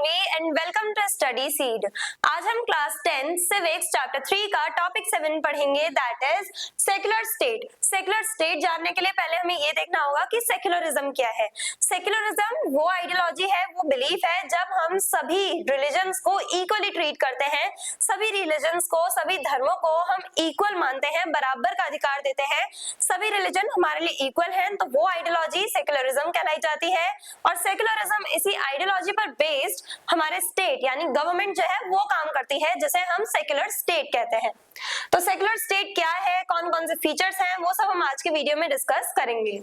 Janvi and welcome to study seed. आज हम class 10 civics chapter 3 का टॉपिक 7 पढ़ेंगे, that is secular state. Secular state जानने के लिए पहले हमें ये देखना होगा कि सेक्युलरिज्म क्या है। सेक्युलरिज्म वो आइडियोलॉजी है, वो बिलीफ है जब हम सभी रिलीजन्स को इक्वली ट्रीट करते हैं, सभी रिलीजन्स को, सभी धर्मों को हम इक्वल मानते हैं, बराबर का अधिकार देते हैं, सभी रिलीजन हमारे लिए इक्वल हैं, तो वो आइडियोलॉजी सेक्युलरिज्म कहलाई जाती है। और सेक्युलरिज्म इसी आइडियोलॉजी पर बेस्ड हमारे स्टेट यानी गवर्नमेंट जो है वो काम करती है, जिसे हम सेक्युलर स्टेट कहते हैं। तो सेक्युलर स्टेट क्या है, कौन कौन से फीचर्स हैं, वो सब हम आज के वीडियो में डिस्कस करेंगे।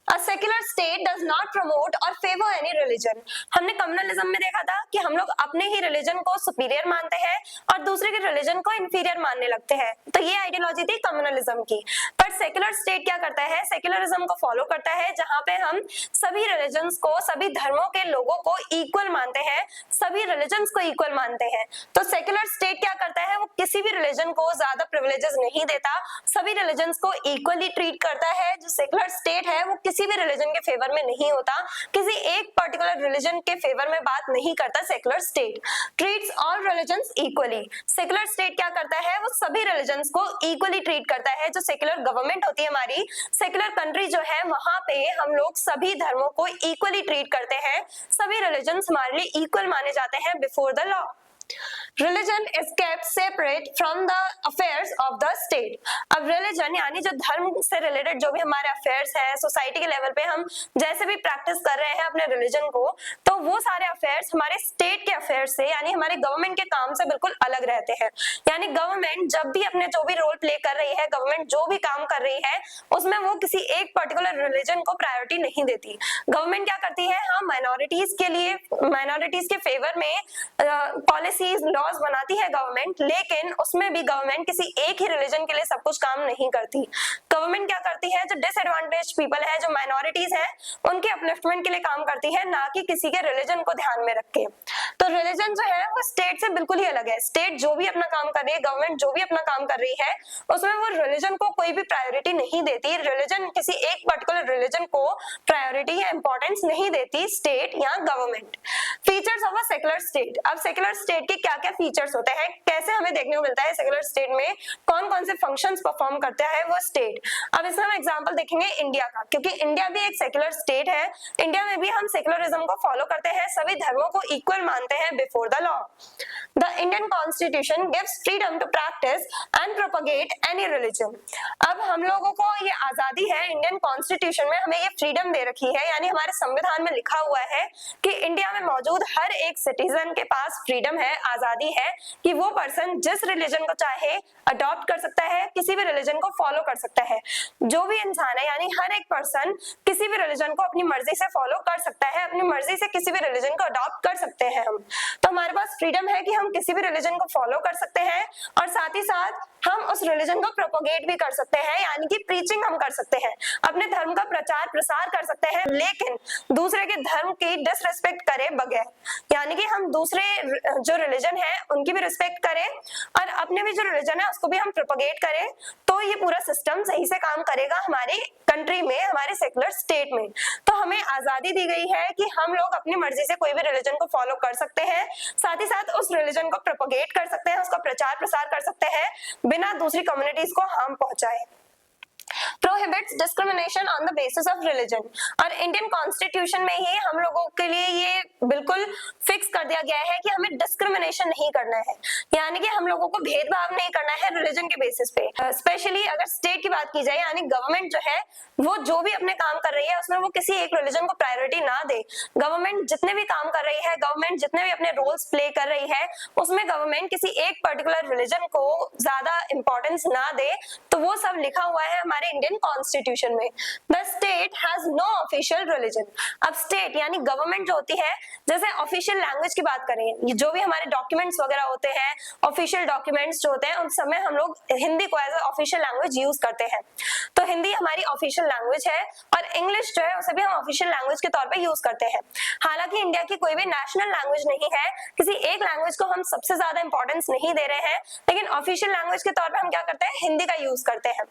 A secular state does not promote or favor any religion। हमने कम्युनलिज्म में देखा था कि हम लोग अपने ही रिलीजन को सुपीरियर मानते हैं और दूसरे के रिलीजन को इंफीरियर मानने लगते हैं, तो ये आइडियोलॉजी थी कम्युनलिज्म की। पर सेक्युलर स्टेट क्या करता है, सेक्युलरिज्म को फॉलो करता है, जहां पे हम सभी रिलीजन्स को, सभी धर्मों के लोगों को इक्वल मानते हैं, सभी रिलीजन्स को इक्वल मानते हैं। तो सेक्युलर स्टेट क्या करता है, वो किसी भी रिलीजन को ज्यादा प्रिविलेजेस नहीं देता, सभी रिलीजन्स को इक्वली ट्रीट करता है। जो सेक्युलर स्टेट है वो किसी भी रिलीजन के फेवर में नहीं होता, किसी एक पर्टिकुलर रिलीजन के फेवर में बात नहीं करता। Secular state treats all religions equally. Secular state क्या करता है, वो सभी रिलीजन्स को इक्वली ट्रीट करता है। जो सेक्युलर गवर्नमेंट होती है हमारी, सेक्युलर कंट्री जो है, वहां पे हम लोग सभी धर्मों को इक्वली ट्रीट करते हैं, सभी रिलीजन्स हमारे लिए इक्वल माने जाते हैं before the law. Religion is kept separate from the affairs of the state। अब religion यानी जो धर्म से रिलेटेड जो भी हमारे अफेयर्स हैं, सोसाइटी के लेवल पे हम जैसे भी प्रैक्टिस कर रहे हैं अपने रिलीजन को, तो वो सारे अफेयर्स हमारे स्टेट के अफेयर्स से यानी हमारे गवर्नमेंट के काम से बिल्कुल अलग रहते हैं। यानी गवर्नमेंट जब भी अपने जो भी रोल प्ले कर रही है, गवर्नमेंट जो भी काम कर रही है, उसमें वो किसी एक पर्टिकुलर रिलीजन को प्रायोरिटी नहीं देती। गवर्नमेंट क्या करती है, हाँ माइनॉरिटीज के लिए, माइनॉरिटीज के फेवर में पॉलिसीज, लॉज बनाती है गवर्नमेंट, लेकिन उसमें भी गवर्नमेंट किसी एक ही रिलीजन के लिए सब कुछ काम नहीं करती। गवर्नमेंट क्या करती है, जो डिसएडवांटेज पीपल है, जो माइनॉरिटीज है, उनके अपलिफ्टमेंट के लिए काम करती है, ना कि किसी के रिलीजन को ध्यान में रख के। तो रिलीजन जो है वो स्टेट से बिल्कुल ही अलग है। स्टेट जो भी अपना काम कर रही है, गवर्नमेंट जो भी अपना काम कर रही है, उसमें वो रिलीजन को कोई भी प्रायोरिटी नहीं देती। रिलीजन किसी एक पर्टिकुलर रिलीजन को प्रायोरिटी या इंपॉर्टेंस नहीं देती स्टेट या government. Features of a secular state. अब सेक्युलर स्टेट के क्या क्या फीचर्स होते हैं, कैसे हमें देखने को मिलता है सेक्युलर स्टेट में कौन कौन से फंक्शंस परफॉर्म करता है वो स्टेट। अब इसमें हम एग्जांपल देखेंगे इंडिया का, क्योंकि इंडिया भी एक सेक्युलर स्टेट है। इंडिया में भी हम सेक्युलरिज्म को फॉलो करते हैं, सभी धर्मों को इक्वल मानते हैं before the law. The Indian constitution gives freedom to practice and propagate any religion. अब हम लोगों को ये आजादी है, इंडियन कॉन्स्टिट्यूशन में हमें ये फ्रीडम दे रखी है, यानी हमारे संविधान में लिखा हुआ है कि इंडिया में मौजूद हर एक सिटीजन के पास फ्रीडम है, आजादी है कि वो पर्सन जिस रिलीजन को चाहे अडॉप्ट कर सकता है, किसी भी रिलीजन को फॉलो कर सकता है। जो भी इंसान है यानी हर एक पर्सन किसी भी रिलीजन को अपनी मर्जी से फॉलो कर सकता है, अपनी मर्जी से किसी भी रिलीजन को अडॉप्ट कर सकते हैं हम। तो हमारे पास फ्रीडम है कि हम किसी भी रिलीजन को फॉलो कर सकते हैं और साथ ही साथ हम उस रिलीजन को प्रोपोगेट भी कर सकते हैं, यानी कि प्रीचिंग हम कर सकते हैं, अपने धर्म का प्रचार प्रसार कर सकते हैं, लेकिन दूसरे के धर्म की डिसरिस्पेक्ट करे बगैर। यानी कि हम दूसरे जो रिलीजन है उनकी भी रिस्पेक्ट करें और अपने भी जो रिलीजन है उसको भी हम प्रोपोगेट करें, तो ये पूरा सिस्टम सही से काम करेगा हमारी कंट्री में, हमारे सेक्युलर स्टेट में। तो हमें आजादी दी गई है कि हम लोग अपनी मर्जी से कोई भी रिलीजन को फॉलो कर सकते हैं, साथ ही साथ उस रिलीजन को प्रोपोगेट कर सकते हैं, उसका प्रचार प्रसार कर सकते हैं बिना दूसरी कम्युनिटीज को हार्म पहुंचाए। Prohibits discrimination on the basis of religion। और इंडियन कॉन्स्टिट्यूशन में ही हम लोगों के लिए ये बिल्कुल फिक्स कर दिया गया है कि हमें डिस्क्रिमिनेशन नहीं करना है, यानी कि हम लोगों को भेदभाव नहीं करना है रिलीजन के बेसिस पे। स्पेशली अगर स्टेट की बात की जाए, यानी गवर्नमेंट जो है वो जो भी अपने काम कर रही है उसमें वो किसी एक रिलीजन को प्रायोरिटी ना दे। गवर्नमेंट जितने भी काम कर रही है, गवर्नमेंट जितने भी अपने रोल्स प्ले कर रही है, उसमें गवर्नमेंट किसी एक पर्टिकुलर रिलीजन को ज्यादा इंपॉर्टेंस ना दे, तो वो सब लिखा हुआ है हमारे इंडियन कॉन्स्टिट्यूशन में। The state has no official religion. अब स्टेट यानी गवर्नमेंट जो होती है, जैसे ऑफिशियल लैंग्वेज की बात करें, जो भी हमारे डॉक्यूमेंट्स वगैरह होते हैं, ऑफिशियल डॉक्यूमेंट्स जो होते हैं, उस समय हम लोग हिंदी को एज ऑफिशियल लैंग्वेज यूज करते हैं। तो हिंदी हमारी ऑफिशियल लैंग्वेज है और इंग्लिश जो है उसे भी हम ऑफिशियल लैंग्वेज के तौर पे यूज करते हैं। हालांकि इंडिया की कोई भी नेशनल लैंग्वेज नहीं है, किसी एक लैंग्वेज को हम सबसे ज्यादा इंपॉर्टेंस नहीं दे रहे हैं, लेकिन ऑफिशियल लैंग्वेज के तौर पे हम क्या करते हैं, हिंदी का यूज करते हैं।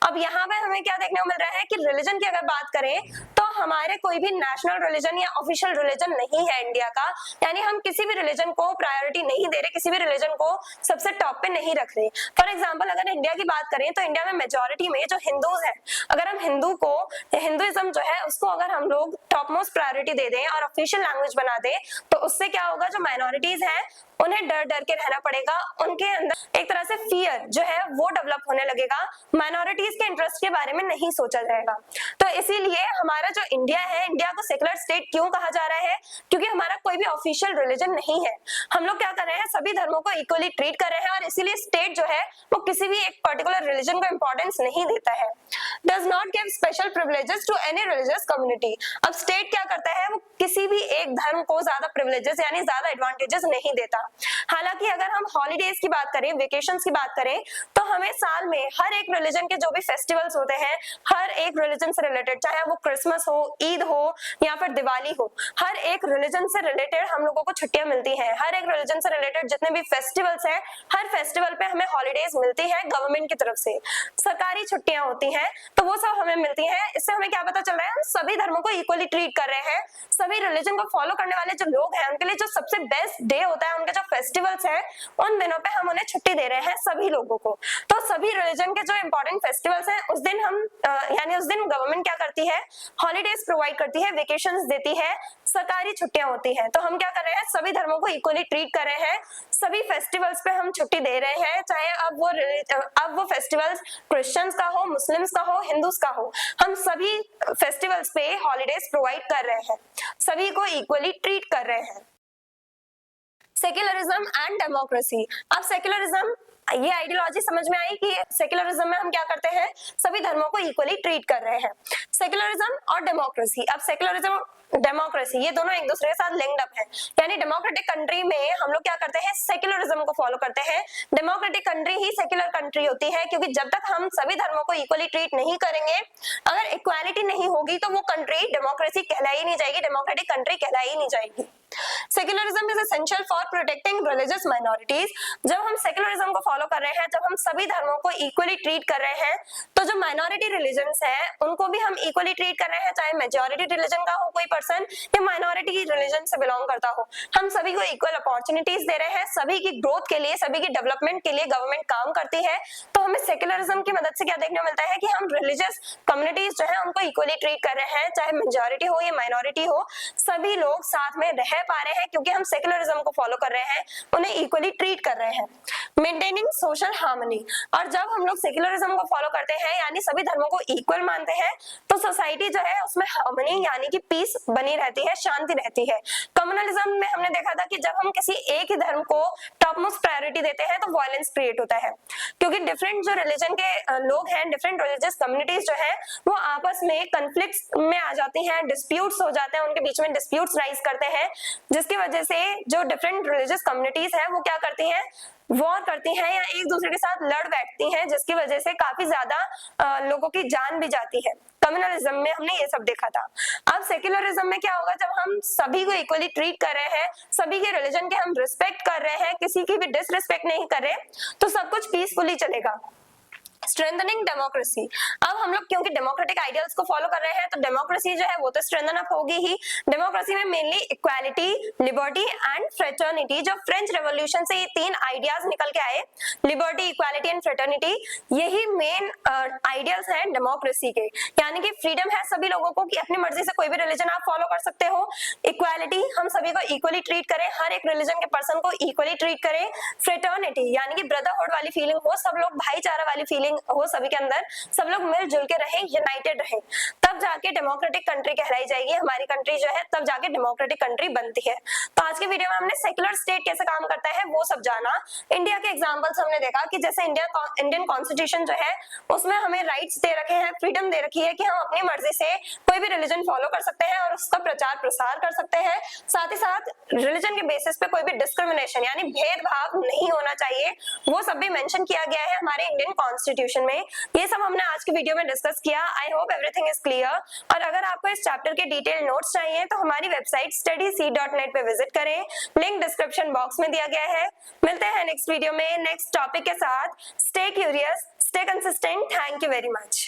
अब यहाँ पे हमें क्या देखने को मिल रहा है कि रिलीजन की अगर बात करें तो हमारे कोई भी नेशनल रिलीजन या ऑफिशियल रिलीजन नहीं है इंडिया का, यानी हम किसी भी रिलीजन को प्रायोरिटी नहीं दे रहे, किसी भी रिलीजन को सबसे टॉप पे नहीं रख रहे। फॉर एग्जाम्पल अगर इंडिया की बात करें तो इंडिया में मेजोरिटी में जो हिंदूज हैं, अगर हम हिंदुइज्म जो है उसको अगर हम लोग टॉप मोस्ट प्रायोरिटी दे दें और ऑफिशियल लैंग्वेज बना दें, तो उससे क्या होगा, जो माइनॉरिटीज हैं उन्हें डर डर के रहना पड़ेगा, उनके अंदर एक तरह से फियर जो है वो डेवलप होने लगेगा, माइनॉरिटीज के इंटरेस्ट के बारे में नहीं सोचा जाएगा। तो इसीलिए हमारा जो इंडिया है, इंडिया को सेकुलर स्टेट क्यों कहा जा रहा है, क्योंकि हमारा कोई भी ऑफिशियल रिलीजन नहीं है। हम लोग क्या कर रहे हैं, सभी धर्मों को इक्वली ट्रीट कर रहे हैं और इसीलिए स्टेट जो है वो किसी भी एक पर्टिकुलर रिलीजन को इंपॉर्टेंस नहीं देता है। Does not give special privileges to any religious community. अब स्टेट क्या करता है, वो किसी भी एक धर्म को ज्यादा प्रिविलेजेस यानी ज्यादा एडवांटेजेस नहीं देता। हालांकि अगर हम हॉलीडेज की बात करें, वेकेशंस की बात करें, तो हमें साल में हर एक रिलीजन के जो भी फेस्टिवल्स होते हैं, हर एक रिलीजन से रिलेटेड, चाहे वो क्रिसमस हो, ईद हो या फिर दिवाली हो, हर एक रिलीजन से रिलेटेड हम लोगों को छुट्टियां मिलती हैं। हर एक रिलीजन से रिलेटेड जितने भी फेस्टिवल्स हैं, हर फेस्टिवल पे हमें हॉलीडेज मिलती है गवर्नमेंट की तरफ से, सरकारी छुट्टियां होती हैं, तो वो सब हमें मिलती हैं। इससे हमें क्या पता चल रहा है, हम सभी धर्मों को इक्वली ट्रीट कर रहे हैं। सभी रिलीजन को फॉलो करने वाले जो लोग हैं उनके लिए जो सबसे बेस्ट डे होता है, उनके जो फेस्टिवल्स हैं, उन दिनों पे हम उन्हें छुट्टी दे रहे हैं सभी लोगों को। तो सभी रिलीजन के जो इंपॉर्टेंट फेस्टिवल्स हैं उस दिन हम यानी उस दिन गवर्नमेंट क्या करती है, हॉलीडेज प्रोवाइड करती है, वेकेशंस देती है, सरकारी छुट्टियां होती हैं। तो हम क्या कर रहे हैं, सभी धर्मों को इक्वली ट्रीट कर रहे हैं, सभी फेस्टिवल्स पे हम छुट्टी दे रहे हैं, चाहे अब वो फेस्टिवल्स क्रिश्चियंस का हो, मुस्लिम्स का हो, हिंदूज का हो, हम सभी फेस्टिवल्स पे हॉलीडेज प्रोवाइड कर रहे हैं, सभी को इक्वली ट्रीट कर रहे हैं। Secularism and democracy. अब सेक्युलरिज्म, ये आइडियोलॉजी समझ में आई कि सेक्युलरिज्म में हम क्या करते हैं, सभी धर्मों को इक्वली ट्रीट कर रहे हैं। सेक्युलरिज्म और डेमोक्रेसी, अब सेक्युलरिज्म डेमोक्रेसी ये दोनों एक दूसरे के साथ लिंक्ड अप है, यानी डेमोक्रेटिक कंट्री में हम लोग क्या करते हैं, सेक्युलरिज्म को फॉलो करते हैं। डेमोक्रेटिक कंट्री ही सेक्युलर कंट्री होती है, क्योंकि जब तक हम सभी धर्मों को इक्वली ट्रीट नहीं करेंगे, अगर इक्वालिटी नहीं होगी, तो वो कंट्री डेमोक्रेसी कहलाई नहीं जाएगी, डेमोक्रेटिक कंट्री कहलाई नहीं जाएगी। Secularism is essential for protecting religious minorities. जब हम सेक्युलरिज्म को फॉलो कर रहे हैं, जब हम सभी धर्मों को इक्वली ट्रीट कर रहे हैं, तो जो माइनॉरिटी रिलीजन्स हैं उनको भी हम इक्वली ट्रीट कर रहे हैं, चाहे मेजॉरिटी रिलीजन का हो कोई पर्सन या माइनॉरिटी रिलीजन से बिलोंग करता हो, हम सभी को इक्वल अपॉर्चुनिटीज दे रहे हैं। सभी की ग्रोथ के लिए, सभी की डेवलपमेंट के लिए गवर्नमेंट काम करती है। तो हमें सेक्युलरिज्म की मदद से क्या देखने मिलता है कि हम रिलीजियस कम्युनिटीज जो है उनको इक्वली ट्रीट कर रहे हैं, चाहे मेजॉरिटी हो या माइनॉरिटी हो, सभी लोग साथ में रह पा रहे हैं, क्योंकि हम सेक्युलरिज्म को फॉलो कर रहे हैं, उन्हें इक्वली ट्रीट कर रहे हैं। मेंटेनिंग सोशल हार्मनी, और जब हम लोग सेक्युलरिज्म को फॉलो करते हैं यानी सभी धर्मों को इक्वल मानते हैं, तो सोसाइटी जो है उसमें हार्मनी यानी कि पीस बनी रहती है, शांति रहती है। कम्युनलिज्म में हमने देखा था कि जब हम किसी एक ही धर्म को टॉप मोस्ट प्रायोरिटी देते हैं तो वायलेंस क्रिएट होता है, क्योंकि डिफरेंट जो रिलीजन के लोग हैं, डिफरेंट रिलीजियस कम्युनिटीज जो है वो आपस में कन्फ्लिक्ट्स में आ जाती हैं, डिस्प्यूट्स हो जाते हैं, उनके बीच में डिस्प्यूट्स राइज करते हैं, जिसकी वजह से जो डिफरेंट रिलीजियस कम्युनिटीज है वो क्या करती हैं, वॉर करती हैं या एक दूसरे के साथ लड़ बैठती हैं, जिसकी वजह से काफी ज्यादा लोगों की जान भी जाती है। कम्युनलिज्म में हमने ये सब देखा था। अब सेक्युलरिज्म में क्या होगा, जब हम सभी को इक्वली ट्रीट कर रहे हैं, सभी के रिलीजन के हम रिस्पेक्ट कर रहे हैं, किसी की भी डिसरिस्पेक्ट नहीं कर रहे, तो सब कुछ पीसफुली चलेगा। स्ट्रेंथनिंग डेमोक्रेसी, अब हम लोग क्योंकि डेमोक्रेटिक आइडियल्स को फॉलो कर रहे हैं, तो डेमोक्रेसी जो है वो तो स्ट्रेंथन अप होगी ही। डेमोक्रेसी में mainly equality, liberty and fraternity, जो फ्रेंच रेवोल्यूशन से ये तीन आइडियाज निकल के आए, लिबर्टी, इक्वालिटी एंड फ्रेटर्निटी, यही मेन आइडियल्स हैं डेमोक्रेसी के, यानी कि फ्रीडम है सभी लोगों को कि अपनी मर्जी से कोई भी रिलीजन आप फॉलो कर सकते हो। इक्वालिटी, हम सभी को इक्वली ट्रीट करें, हर एक रिलीजन के पर्सन को इक्वली ट्रीट करें। फ्रेटर्निटी यानी कि ब्रदरहुड वाली फीलिंग हो, सब लोग भाईचारा वाली फीलिंग हो सभी के अंदर, सब लोग मिलजुल के रहें, यूनाइटेड रहें, तब जाके डेमोक्रेटिक कंट्री कहलाई जाएगी। हमारी कंट्री जो है तब जाके डेमोक्रेटिक कंट्री बनती है। तो आज के वीडियो में हमने सेक्युलर स्टेट कैसे काम करता है वो सब जाना। इंडिया के एग्जांपल्स हमने देखा कि जैसे इंडियन कॉन्स्टिट्यूशन जो है उसमें हमें राइट्स दे रखे हैं, फ्रीडम दे रखी है कि हम अपनी मर्जी से कोई भी रिलीजन फॉलो कर सकते हैं और उसका प्रचार प्रसार कर सकते हैं। साथ ही साथ रिलीजन के बेसिस पे कोई भी डिस्क्रिमिनेशन यानी भेदभाव नहीं होना चाहिए, वो सब भी मेंशन किया गया है हमारे इंडियन कॉन्स्टिट्यूशन में। ये सब हमने आज की वीडियो में डिस्कस किया। I hope everything is clear. और अगर आपको इस चैप्टर के डिटेल नोट्स चाहिए तो हमारी वेबसाइट studyseed.net पे विजिट करें, लिंक डिस्क्रिप्शन बॉक्स में दिया गया है। मिलते हैं नेक्स्ट वीडियो में नेक्स्ट टॉपिक के साथ। Stay curious, stay consistent. Thank you very much.